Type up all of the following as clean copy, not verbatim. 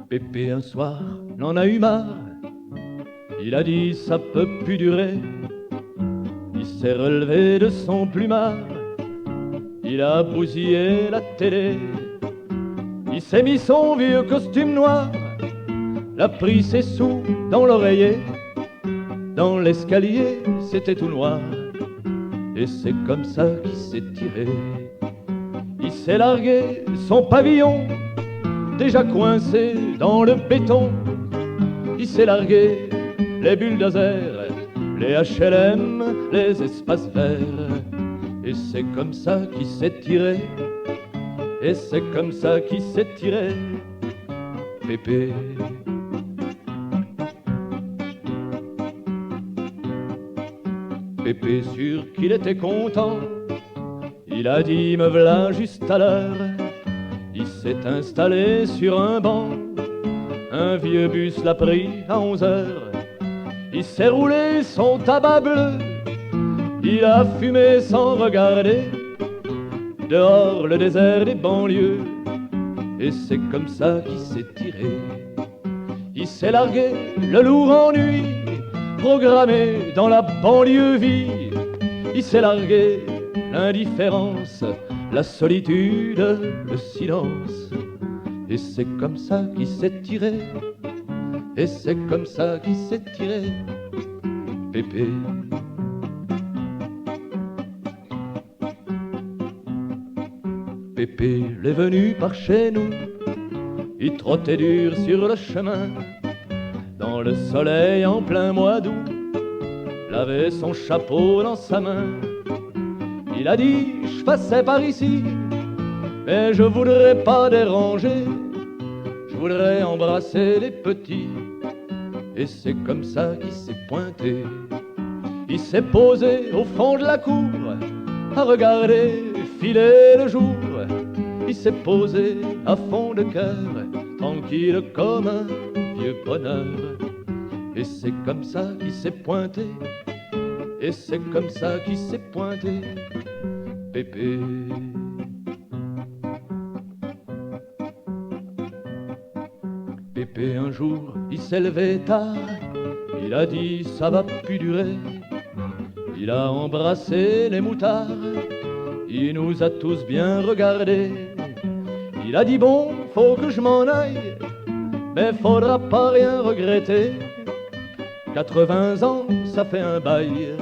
Pépé un soir n'en a eu marre, il a dit ça peut plus durer. Il s'est relevé de son plumard, il a bousillé la télé. Il s'est mis son vieux costume noir, l'a pris ses sous dans l'oreiller. Dans l'escalier c'était tout noir, et c'est comme ça qu'il s'est tiré. Il s'est largué son pavillon, déjà coincé dans le béton. Il s'est largué les bulldozers, les HLM, les espaces verts. Et c'est comme ça qu'il s'est tiré, et c'est comme ça qu'il s'est tiré, Pépé. Pépé sûr qu'il était content, il a dit me v'là juste à l'heure. Il s'est installé sur un banc, un vieux bus l'a pris à 11 heures. Il s'est roulé son tabac bleu, il a fumé sans regarder. Dehors le désert des banlieues, et c'est comme ça qu'il s'est tiré. Il s'est largué le lourd ennui, programmé dans la banlieue vie. Il s'est largué l'indifférence, la solitude, le silence. Et c'est comme ça qu'il s'est tiré, et c'est comme ça qu'il s'est tiré, Pépé. Pépé l'est venu par chez nous, il trottait dur sur le chemin, dans le soleil en plein mois d'août, il avait son chapeau dans sa main. Il a dit je passais par ici, mais je voudrais pas déranger, je voudrais embrasser les petits. Et c'est comme ça qu'il s'est pointé, il s'est posé au fond de la cour, à regarder filer le jour. Il s'est posé à fond de cœur, tranquille comme un vieux bonheur. Et c'est comme ça qu'il s'est pointé, et c'est comme ça qu'il s'est pointé, Pépé. Pépé un jour, il s'est levé tard, il a dit ça va plus durer. Il a embrassé les moutards, il nous a tous bien regardés. Il a dit bon, faut que je m'en aille, mais faudra pas rien regretter. 80 ans, ça fait un bail,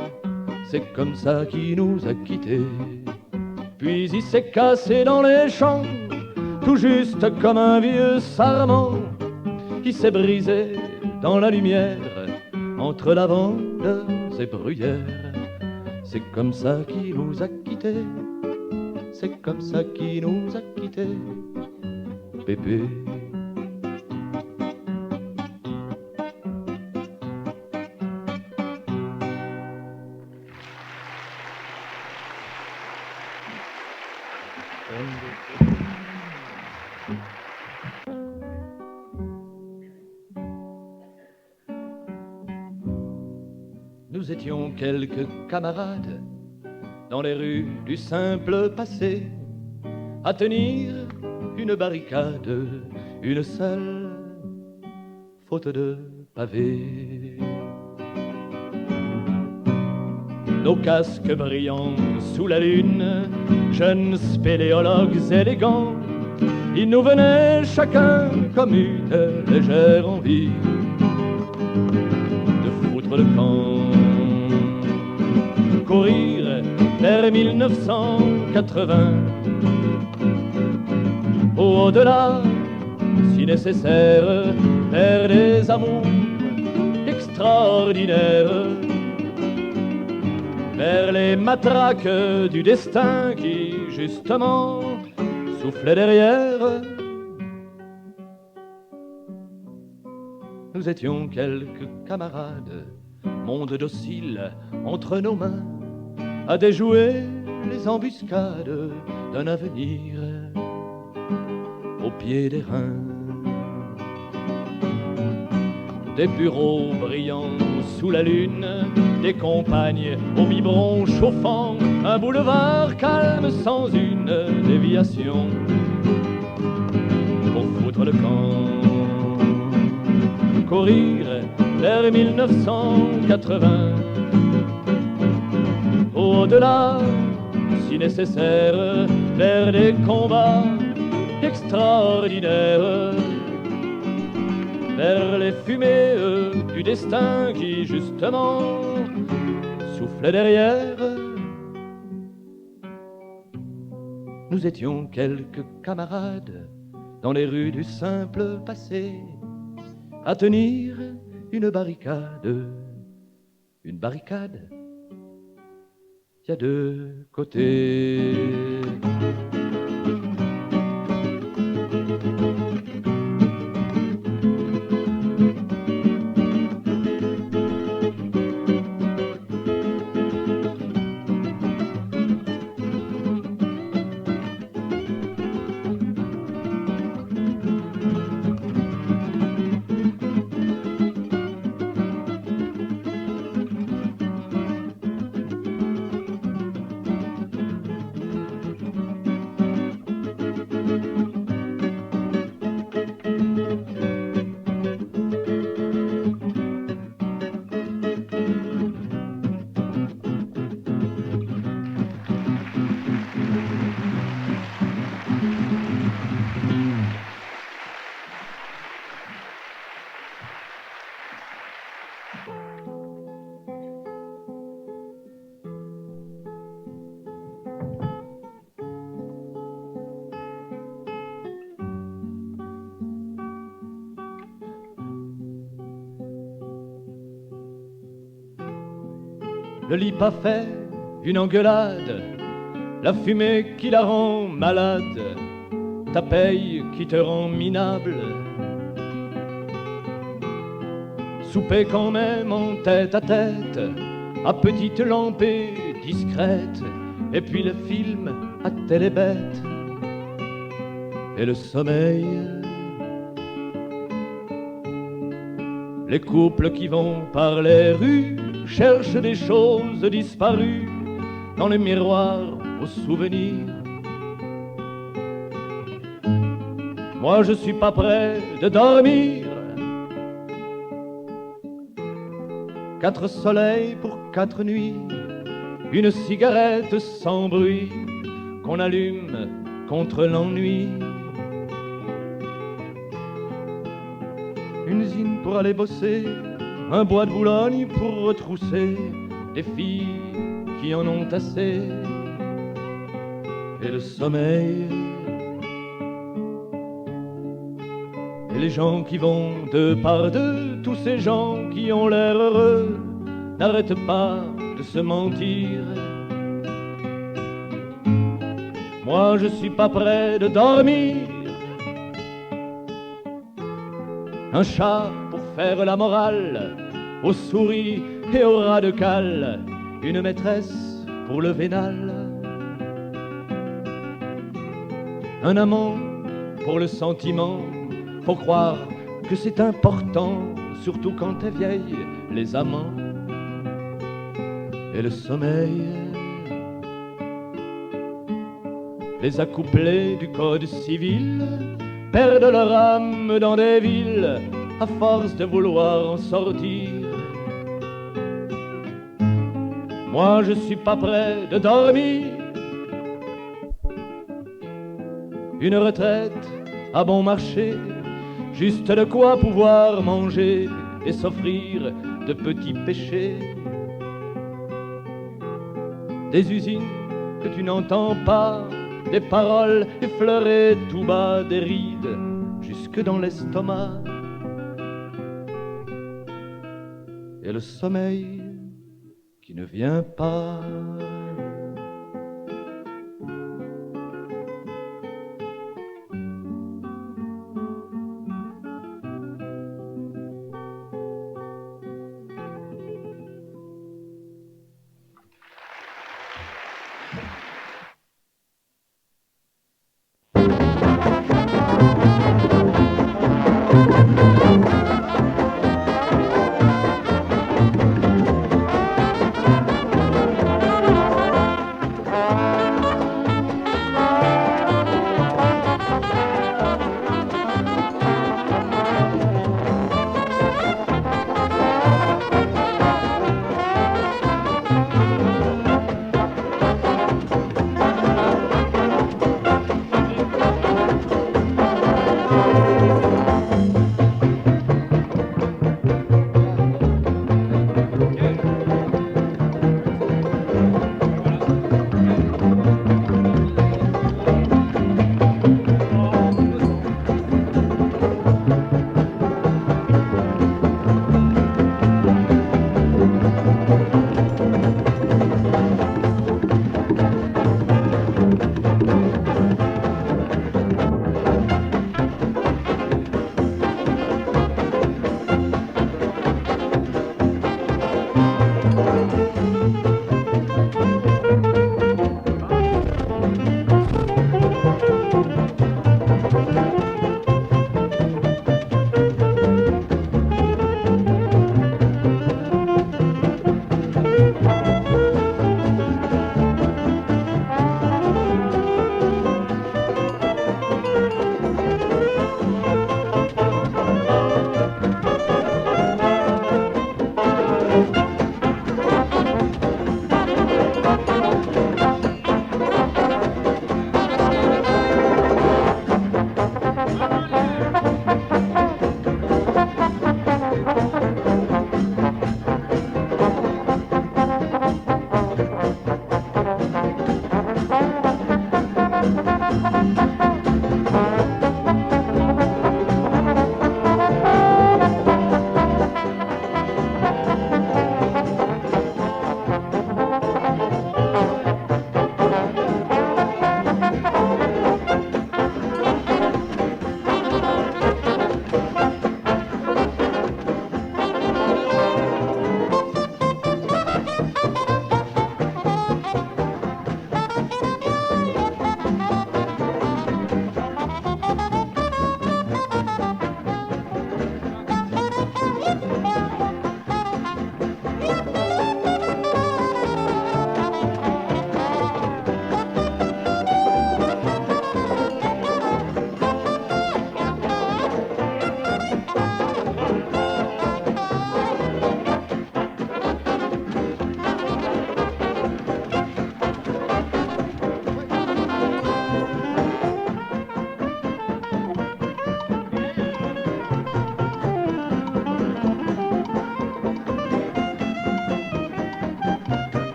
c'est comme ça qu'il nous a quittés. Puis il s'est cassé dans les champs, tout juste comme un vieux sarment. Il s'est brisé dans la lumière, entre lavandes et bruyères. C'est comme ça qu'il nous a quittés, c'est comme ça qu'il nous a quittés, Pépé. Nous étions quelques camarades dans les rues du simple passé, à tenir une barricade, une seule, faute de pavés. Nos casques brillants sous la lune, jeunes spéléologues élégants, ils nous venaient chacun comme une légère envie de foutre le camp, courir vers 1980, au-delà, si nécessaire, vers des amours extraordinaires, vers les matraques du destin qui, justement, soufflaient derrière. Nous étions quelques camarades, monde docile entre nos mains, à déjouer les embuscades d'un avenir au pied des reins. des bureaux brillants sous la lune, des compagnes au biberon chauffant, un boulevard calme sans une déviation pour foutre le camp. Courir vers 1980, au-delà, si nécessaire, vers des combats extraordinaires, vers les fumées du destin qui justement soufflait derrière. Nous étions quelques camarades dans les rues du simple passé, à tenir une barricade. Une barricade, il y a deux côtés. Le lit pas fait, une engueulade, la fumée qui la rend malade, ta paye qui te rend minable. Souper quand même en tête à tête, à petite lampée discrète, et puis le film à télébête et le sommeil. Les couples qui vont par les rues cherchent des choses disparues dans les miroirs aux souvenirs. Moi je suis pas prêt de dormir. 4 soleils pour 4 nuits, une cigarette sans bruit qu'on allume contre l'ennui. Une usine pour aller bosser, un bois de Boulogne pour retrousser des filles qui en ont assez. Et le sommeil, et les gens qui vont deux par deux, tous ces gens qui ont l'air heureux, n'arrêtent pas de se mentir. Moi je suis pas prêt de dormir. Un chat pour faire la morale aux souris et aux rats de cale, une maîtresse pour le vénal, un amant pour le sentiment. Faut croire que c'est important, surtout quand t'es vieille, les amants et le sommeil. Les accouplés du code civil perdent leur âme dans des villes à force de vouloir en sortir. Moi je suis pas prêt de dormir. Une retraite à bon marché, juste de quoi pouvoir manger et s'offrir de petits péchés. Des usines que tu n'entends pas, des paroles effleurées tout bas, des rides jusque dans l'estomac. Et le sommeil qui ne vient pas.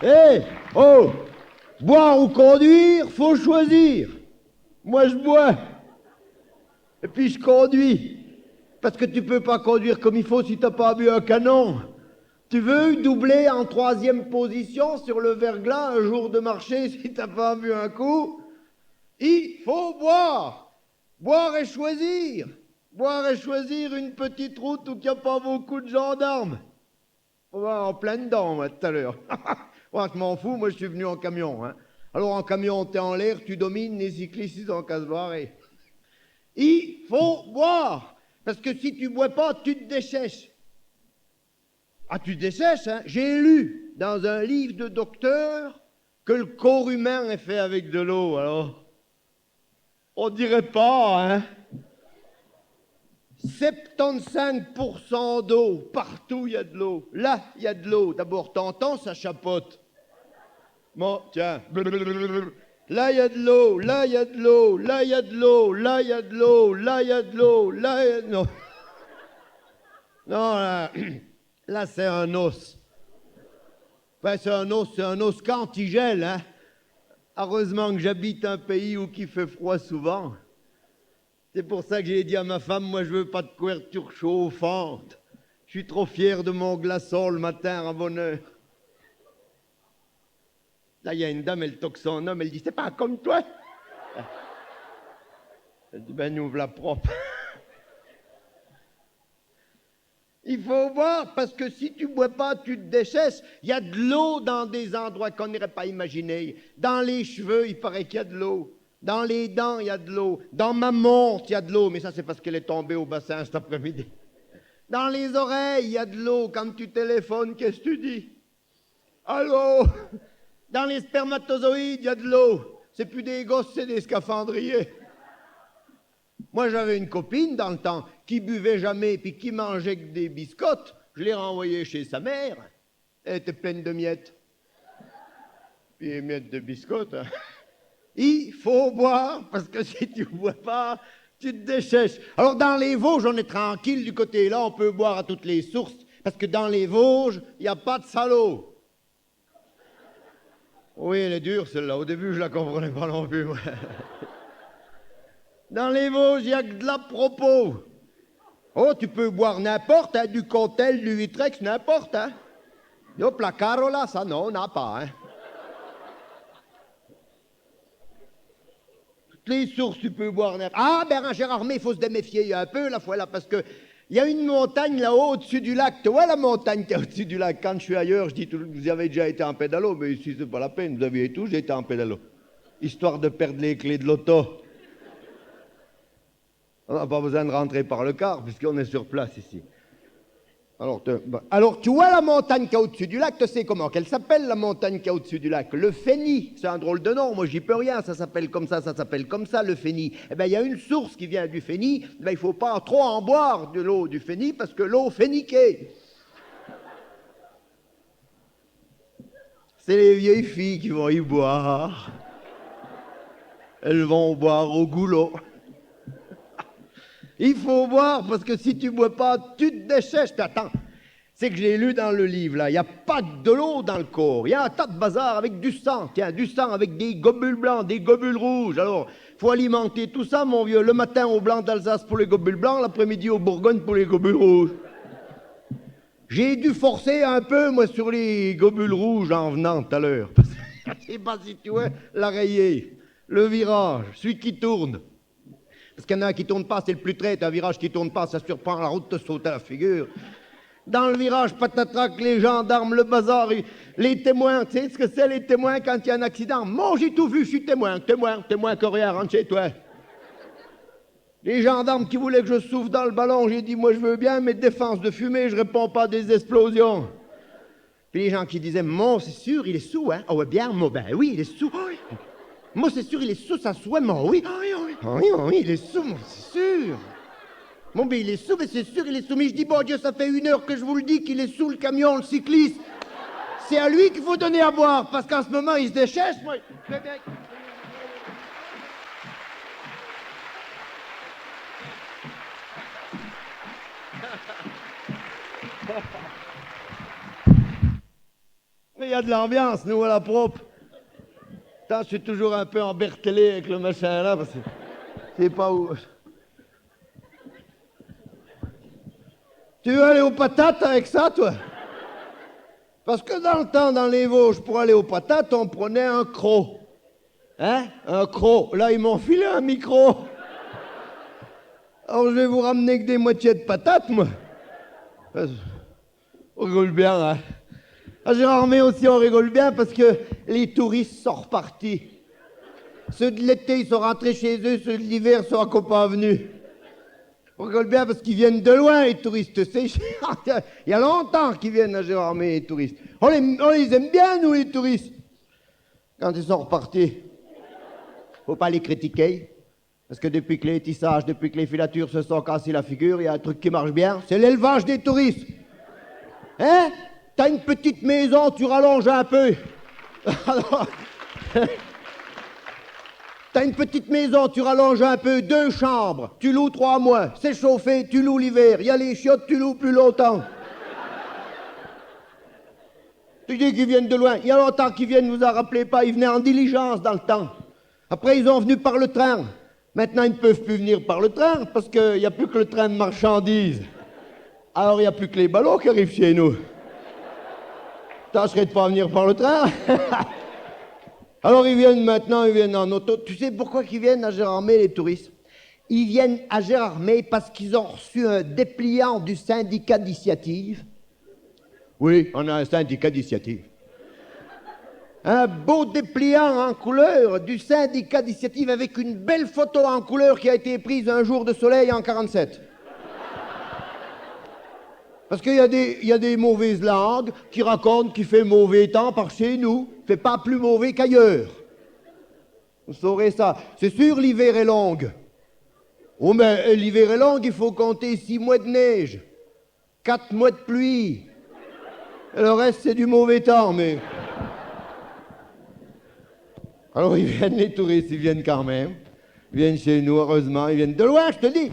Hé, oh, boire ou conduire, faut choisir. Moi, je bois. Et puis, je conduis. Parce que tu peux pas conduire comme il faut si t'as pas bu un canon. Tu veux doubler en 3e position sur le verglas un jour de marché si t'as pas bu un coup? Il faut boire. Boire et choisir. Boire et choisir une petite route où il n'y a pas beaucoup de gendarmes. On va en plein dedans, moi, tout à l'heure. Moi, je m'en fous, moi, je suis venu en camion. Hein. Alors, en camion, t'es en l'air, tu domines, les cyclistes, ils ont qu'à se barrer. Il faut boire. Parce que si tu bois pas, tu te déchèches. Ah, tu te déchèches, hein? J'ai lu dans un livre de docteur que le corps humain est fait avec de l'eau, alors... On dirait pas, hein? 75% d'eau, partout il y a de l'eau. Là, il y a de l'eau. D'abord, t'entends, ça chapote. Bon, tiens. Là, il y a de l'eau, là, il y a de l'eau, là, il y a de l'eau, là, il y a de l'eau, là, il y a de l'eau, là, il y a de l'eau. Non, là c'est un os. Ben, c'est un os cantigel, hein. Heureusement que j'habite un pays où il fait froid souvent. C'est pour ça que j'ai dit à ma femme, moi je veux pas de couverture chauffante. Je suis trop fier de mon glaçon le matin à bonne heure. Là, il y a une dame, elle toque son homme, elle dit, c'est pas comme toi. Elle dit, ben nous voilà propre. Il faut boire, parce que si tu bois pas, tu te déchèches. Il y a de l'eau dans des endroits qu'on n'aurait pas imaginés. Dans les cheveux, il paraît qu'il y a de l'eau. Dans les dents, il y a de l'eau. Dans ma montre, il y a de l'eau. Mais ça, c'est parce qu'elle est tombée au bassin cet après-midi. Dans les oreilles, il y a de l'eau. Quand tu téléphones, qu'est-ce que tu dis? Allô? Dans les spermatozoïdes, il y a de l'eau. C'est plus des gosses, c'est des scaphandriers. Moi, j'avais une copine dans le temps qui buvait jamais puis qui mangeait que des biscottes. Je l'ai renvoyée chez sa mère. Elle était pleine de miettes. Puis les miettes de biscottes. Hein. Il faut boire parce que si tu ne bois pas, tu te déchèches. Alors, dans les Vosges, on est tranquille du côté là. On peut boire à toutes les sources parce que dans les Vosges, il n'y a pas de salauds. Oui, elle est dure celle-là. Au début, je la comprenais pas non plus. Moi. Dans les Vosges, il n'y a que de la propos. Oh, tu peux boire n'importe, hein, du Cocktail, du Vitrex, n'importe. Hein. Hop, la Carola, ça, non, on n'a pas. Hein. Toutes les sources, tu peux boire n'importe. Ah, Bérangère Armé, il faut se déméfier un peu, la fois là, parce que il y a une montagne là-haut, au-dessus du lac. Tu vois la montagne qui est au-dessus du lac? Quand je suis ailleurs, je dis, vous avez déjà été en pédalo, mais ici, c'est pas la peine, vous avez tout, j'ai été en pédalo. Histoire de perdre les clés de l'auto. On n'a pas besoin de rentrer par le car, puisqu'on est sur place ici. Alors, tu vois la montagne qui est au-dessus du lac, tu sais comment qu'elle s'appelle, la montagne qui est au-dessus du lac? Le Fénis, c'est un drôle de nom, moi j'y peux rien, ça s'appelle comme ça, le Fénis. Eh bien, il y a une source qui vient du Fénis, il ne faut pas trop en boire de l'eau du Fénis, parce que l'eau fait niquer. C'est les vieilles filles qui vont y boire. Elles vont boire au goulot. Il faut boire, parce que si tu bois pas, tu te déchèches. Attends, c'est que j'ai lu dans le livre, là, il n'y a pas que de l'eau dans le corps. Il y a un tas de bazar avec du sang. Tiens, du sang avec des globules blancs, des globules rouges. Alors, faut alimenter tout ça, mon vieux. Le matin au blanc d'Alsace pour les globules blancs, l'après-midi au Bourgogne pour les globules rouges. J'ai dû forcer un peu, moi, sur les globules rouges en venant tout à l'heure. Je sais pas si tu vois, la rayée, le virage, celui qui tourne. Parce qu'il y en a un qui tourne pas, c'est le plus traite. Un virage qui tourne pas, ça surprend la route, te saute à la figure. Dans le virage, patatrac, les gendarmes, le bazar, les témoins. Tu sais ce que c'est, les témoins, quand il y a un accident? Moi, j'ai tout vu, je suis témoin coréen, rentre chez toi. Les gendarmes qui voulaient que je souffle dans le ballon, j'ai dit, moi, je veux bien, mais défense de fumée, je réponds pas à des explosions. Puis les gens qui disaient, mon, c'est sûr, il est sous, hein? Ah ouais, bien, moi, ben oui, il est sous. Oh, oui. Moi, c'est sûr, il est sous, ça souhait, moi, oui. Oui, il est sous, moi, c'est sûr. Bon, ben, il est sous, mais c'est sûr, il est sous. Mais je dis, bon Dieu, ça fait 1 heure que je vous le dis qu'il est sous le camion, le cycliste. C'est à lui qu'il faut donner à boire, parce qu'en ce moment, il se déchèche, moi. Mais y a de l'ambiance, nous, à la propre. Putain, je suis toujours un peu embertelé avec le machin là, parce que je sais pas où. Tu veux aller aux patates avec ça, toi? Parce que dans le temps, dans les Vosges, pour aller aux patates, on prenait un croc. Hein? Un croc. Là, ils m'ont filé un micro. Alors, je vais vous ramener que des moitiés de patates, moi. On rigole bien, hein? À Gérardmer aussi, on rigole bien parce que les touristes sont repartis. Ceux de l'été, ils sont rentrés chez eux, ceux de l'hiver sont encore pas venus. On rigole bien parce qu'ils viennent de loin, les touristes. Il y a longtemps qu'ils viennent à Gérardmer, les touristes. On les aime bien, nous, les touristes. Quand ils sont repartis. Faut pas les critiquer. Parce que depuis que les tissages, depuis que les filatures se sont cassées la figure, il y a un truc qui marche bien, c'est l'élevage des touristes. Hein? T'as une petite maison, tu rallonges un peu. Alors, t'as une petite maison, tu rallonges un peu, 2 chambres, tu loues 3 mois, c'est chauffé, tu loues l'hiver, il y a les chiottes, tu loues plus longtemps. Tu dis qu'ils viennent de loin, il y a longtemps qu'ils viennent, vous en rappelez pas, ils venaient en diligence dans le temps. Après, ils ont venu par le train. Maintenant, ils ne peuvent plus venir par le train parce qu'il n'y a plus que le train de marchandises. Alors, il n'y a plus que les ballots qui arrivent chez nous. Tâcherait de pas venir par le train. Alors, ils viennent maintenant, ils viennent en auto. Tu sais pourquoi ils viennent à Gérardmer, les touristes? Ils viennent à Gérardmer parce qu'ils ont reçu un dépliant du syndicat d'initiative. Oui, on a un syndicat d'initiative. Un beau dépliant en couleur du syndicat d'initiative avec une belle photo en couleur qui a été prise un jour de soleil en 47. Parce qu'il y a des mauvaises langues qui racontent qu'il fait mauvais temps par chez nous. Il ne fait pas plus mauvais qu'ailleurs. Vous saurez ça. C'est sûr, l'hiver est long. Oh, mais l'hiver est long, il faut compter 6 mois de neige, 4 mois de pluie. Et le reste, c'est du mauvais temps, mais... Alors, ils viennent, les touristes, ils viennent quand même. Ils viennent chez nous, heureusement. Ils viennent de loin, je te dis.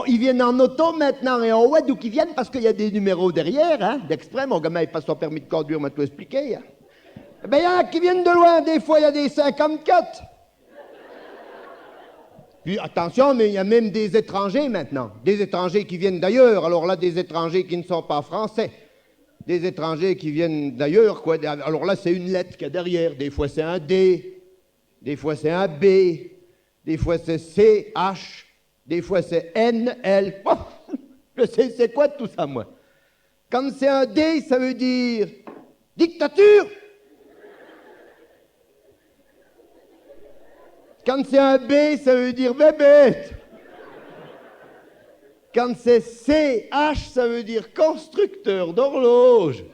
Ils viennent en auto maintenant et en ouais, d'où qu'ils viennent parce qu'il y a des numéros derrière, hein, d'exprès. Mon gamin, il passe son permis de conduire, m'a tout expliqué. Hein. Eh bien, il y en a qui viennent de loin. Des fois, il y a des 54. Puis, attention, mais il y a même des étrangers maintenant. Des étrangers qui viennent d'ailleurs. Alors là, des étrangers qui ne sont pas français. Des étrangers qui viennent d'ailleurs, quoi. Alors là, c'est une lettre qu'il y a derrière. Des fois, c'est un D. Des fois, c'est un B. Des fois, c'est CH. Des fois, c'est NL. Oh, je sais, c'est quoi tout ça, moi? Quand c'est un D, ça veut dire dictature. Quand c'est un B, ça veut dire bébête. Quand c'est CH, ça veut dire constructeur d'horloge.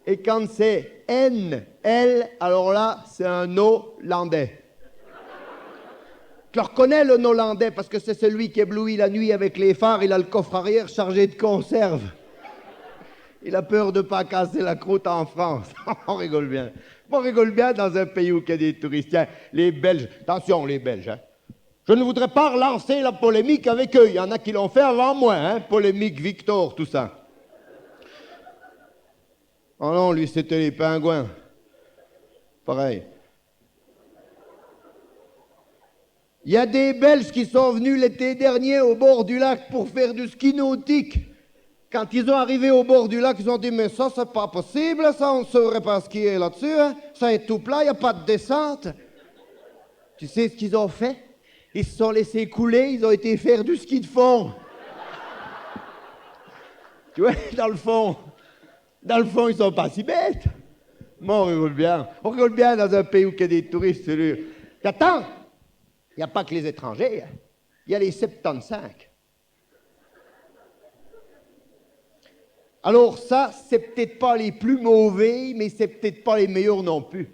Et quand c'est NL, alors là, c'est un Hollandais. Je le reconnais, le Hollandais, parce que c'est celui qui éblouit la nuit avec les phares. Il a le coffre arrière chargé de conserve. Il a peur de ne pas casser la croûte en France. On rigole bien. On rigole bien dans un pays où il y a des touristes. Tiens, les Belges, attention les Belges, hein. Je ne voudrais pas relancer la polémique avec eux. Il y en a qui l'ont fait avant moi, hein. Polémique, Victor, tout ça. Oh non, lui, c'était les pingouins. Pareil. Il y a des Belges qui sont venus l'été dernier au bord du lac pour faire du ski nautique. Quand ils ont arrivé au bord du lac, ils ont dit « Mais ça, c'est pas possible, ça, on ne saurait pas skier là-dessus, hein. Ça est tout plat, il n'y a pas de descente. » Tu sais ce qu'ils ont fait? Ils se sont laissés couler, ils ont été faire du ski de fond. Tu vois, dans le fond, ils sont pas si bêtes. Moi, on rigole bien. On rigole bien dans un pays où il y a des touristes, c'est lui. Attends! Il n'y a pas que les étrangers, hein. Il y a les 75. Alors ça, c'est peut-être pas les plus mauvais, mais c'est peut-être pas les meilleurs non plus.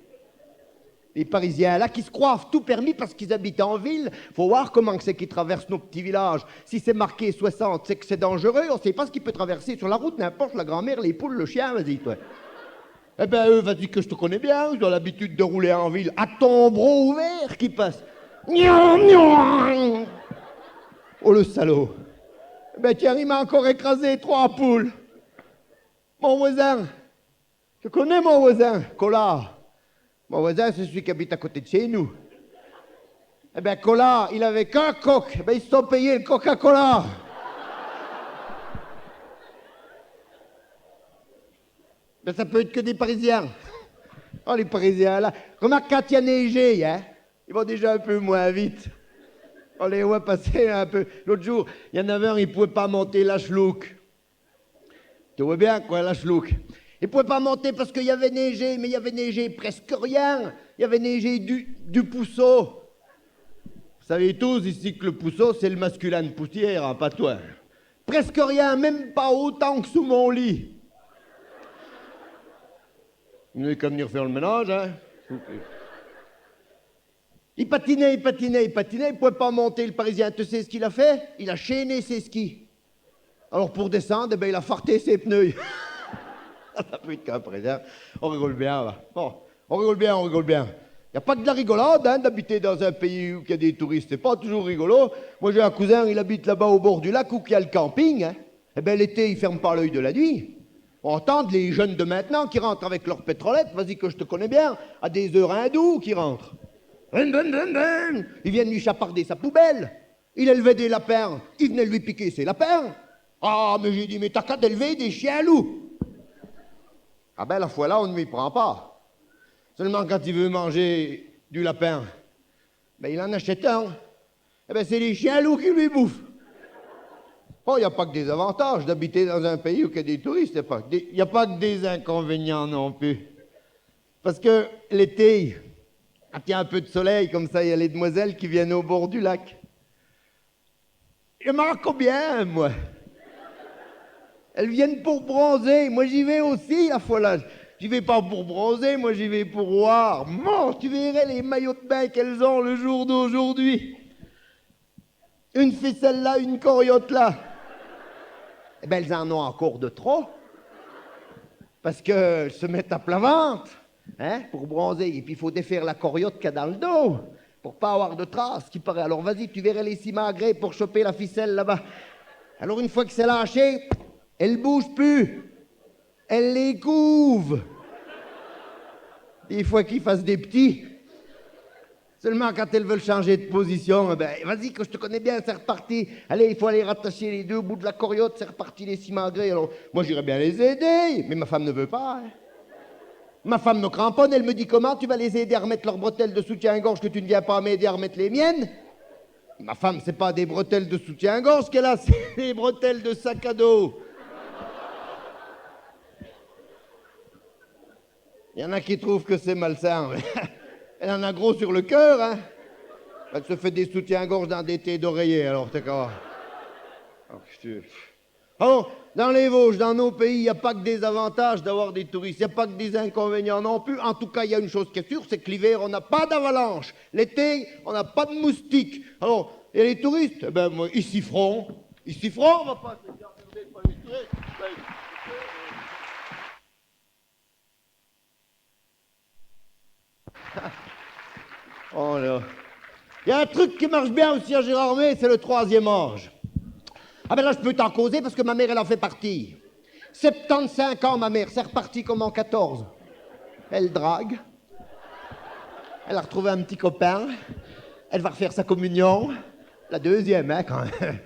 Les Parisiens, là, qui se croient tout permis parce qu'ils habitent en ville, faut voir comment c'est qu'ils traversent nos petits villages. Si c'est marqué 60, c'est que c'est dangereux, on ne sait pas ce qu'il peut traverser sur la route, n'importe, la grand-mère, les poules, le chien, vas-y, toi. Eh ben, eux, vas-y que je te connais bien, ils ont l'habitude de rouler en ville, à tombereau ouvert qui passe. Oh, le salaud. Eh ben, tiens, il m'a encore écrasé 3 poules. Mon voisin, Je connais mon voisin, Collard. Mon voisin, c'est celui qui habite à côté de chez nous. Eh bien, Collard, il avait qu'un coq. Eh bien, ils se sont payés le Coca-Cola. Mais ça peut être que des Parisiens. Oh, les Parisiens, là. Remarque, quand il y a neigé, hein, ils vont déjà un peu moins vite. On les voit passer un peu. L'autre jour, il y en avait un, il ne pouvait pas monter la Schlouk. Tu vois bien, quoi, la Schlouk. Il ne pouvait pas monter parce qu'il y avait neigé, mais il y avait neigé presque rien. Il y avait neigé du pousseau. Vous savez tous ici que le pousseau, c'est le masculin de poussière, hein, pas toi. Presque rien, même pas autant que sous mon lit. Vous n'avez qu'à venir faire le ménage, hein. Il patinait, il patinait, il patinait, il ne pouvait pas monter, le Parisien. Tu sais ce qu'il a fait? Il a chaîné ses skis. Alors pour descendre, eh ben, il a farté ses pneus. Ça peut être qu'un Parisien. On rigole bien, là. Bon, on rigole bien, on rigole bien. Il n'y a pas que de la rigolade, hein, d'habiter dans un pays où il y a des touristes. C'est pas toujours rigolo. Moi, j'ai un cousin, il habite là-bas au bord du lac où il y a le camping. Hein. Eh bien, l'été, il ne ferme pas l'œil de la nuit. On entend les jeunes de maintenant qui rentrent avec leur pétrolette, vas-y que je te connais bien, à des heures hindoues qui rentrent. Ils viennent lui chaparder sa poubelle. Il élevait des lapins, ils venaient lui piquer ses lapins. Ah, mais j'ai dit, mais t'as qu'à d'élever des chiens loups. Ah ben, la fois là, on ne m'y prend pas. Seulement quand il veut manger du lapin, ben il en achète un. Eh ben c'est les chiens loups qui lui bouffent. Oh, il n'y a pas que des avantages d'habiter dans un pays où il y a des touristes. Il n'y a pas que des inconvénients non plus. Parce que l'été, quand il y a un peu de soleil, comme ça, il y a les demoiselles qui viennent au bord du lac. Je m'en rends combien, moi? Elles viennent pour bronzer. Moi, j'y vais aussi, la fois là. J'y vais pas pour bronzer, moi, j'y vais pour voir. Mon, tu verrais les maillots de bain qu'elles ont le jour d'aujourd'hui. Une ficelle là, une coriote là. Eh bien, elles en ont encore de trop. Parce qu'elles se mettent à plat ventre, hein, pour bronzer. Et puis, il faut défaire la coriote qu'il y a dans le dos, pour pas avoir de traces, qui paraît. Alors, vas-y, tu verrais les simagrées pour choper la ficelle là-bas. Alors, une fois que c'est lâché, elle bouge plus. Elle les couve. Des fois qu'ils fassent des petits. Seulement quand elles veulent changer de position, ben vas-y que je te connais bien, c'est reparti. Allez, il faut aller rattacher les deux bouts de la coriote, c'est reparti les simagrées. Alors moi j'irais bien les aider, mais ma femme ne veut pas. Hein. Ma femme me cramponne, elle me dit comment tu vas les aider à remettre leurs bretelles de soutien-gorge que tu ne viens pas m'aider à remettre les miennes. Ma femme, c'est pas des bretelles de soutien-gorge qu'elle a, c'est des bretelles de sac à dos. Il y en a qui trouvent que c'est malsain. Elle en a gros sur le cœur, hein. Elle se fait des soutiens-gorge dans des thés d'oreiller, alors t'es quoi? Alors, dans les Vosges, dans nos pays, il n'y a pas que des avantages d'avoir des touristes, il n'y a pas que des inconvénients non plus. En tout cas, il y a une chose qui est sûre, c'est que l'hiver, on n'a pas d'avalanche. L'été, on n'a pas de moustiques. Alors, et les touristes, eh ben, moi, ils s'y feront, on va pas se dire, regardez, pas les touristes. Oh là. Il y a un truc qui marche bien aussi à Gérardmer, c'est le troisième âge. Ah ben là, je peux t'en causer parce que ma mère, elle en fait partie. 75 ans, ma mère, c'est reparti comme en 14. Elle drague. Elle a retrouvé un petit copain. Elle va refaire sa communion. La deuxième, hein, quand même.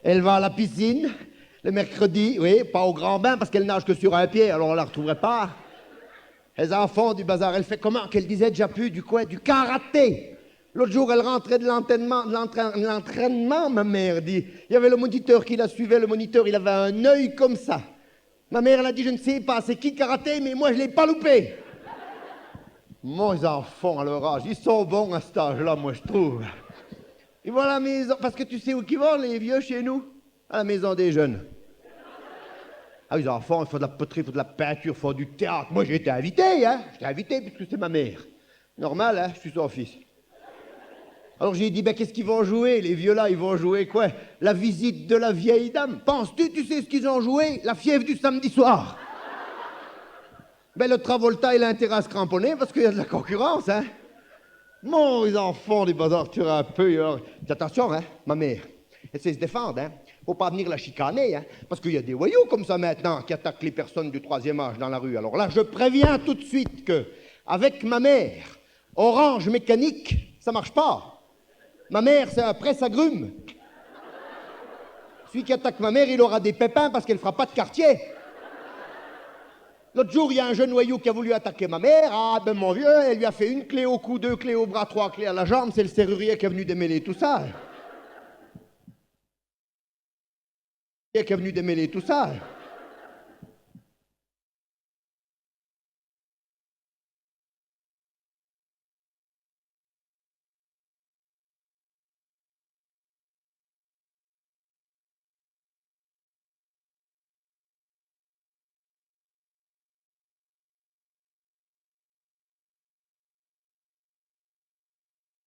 Elle va à la piscine le mercredi, oui, pas au grand bain parce qu'elle nage que sur un pied, alors on la retrouverait pas. Les enfants du bazar, elle fait comment? Qu'elle disait déjà plus du quoi? Du karaté. L'autre jour, elle rentrait de l'entraînement, ma mère dit. Il y avait le moniteur qui la suivait, le moniteur, il avait un œil comme ça. Ma mère, elle a dit, je ne sais pas, c'est qui karaté, mais moi, je ne l'ai pas loupé. Mes enfants, à leur âge, ils sont bons à cet âge-là, moi, je trouve. Ils vont à la maison, parce que tu sais où ils vont, les vieux, chez nous? À la maison des jeunes. Ah, les enfants, il faut de la poterie, il faut de la peinture, il faut du théâtre. Moi, j'ai été invité, hein. J'étais invité puisque c'est ma mère. Normal, hein, je suis son fils. Alors j'ai dit, ben qu'est-ce qu'ils vont jouer? Les vieux là, ils vont jouer quoi? La visite de la vieille dame. Penses-tu, tu sais ce qu'ils ont joué? La fièvre du samedi soir. Ben le Travolta, il a intérêt à se cramponner parce qu'il y a de la concurrence, hein. Mon, les enfants des bazars, tu auras un peu. Alors... Attention, hein, ma mère. Elle sait se défendre, hein. Faut pas venir la chicaner, hein, parce qu'il y a des voyous comme ça maintenant qui attaquent les personnes du 3e âge dans la rue. Alors là, je préviens tout de suite que, avec ma mère, Orange Mécanique, ça marche pas. Ma mère, c'est un presse-agrumes. Celui qui attaque ma mère, il aura des pépins parce qu'elle fera pas de quartier. L'autre jour, il y a un jeune voyou qui a voulu attaquer ma mère. Ah, ben mon vieux, elle lui a fait une clé au cou, 2 clés au bras, 3 clés à la jambe. C'est le serrurier qui est venu démêler tout ça. Qui est venu démêler tout ça.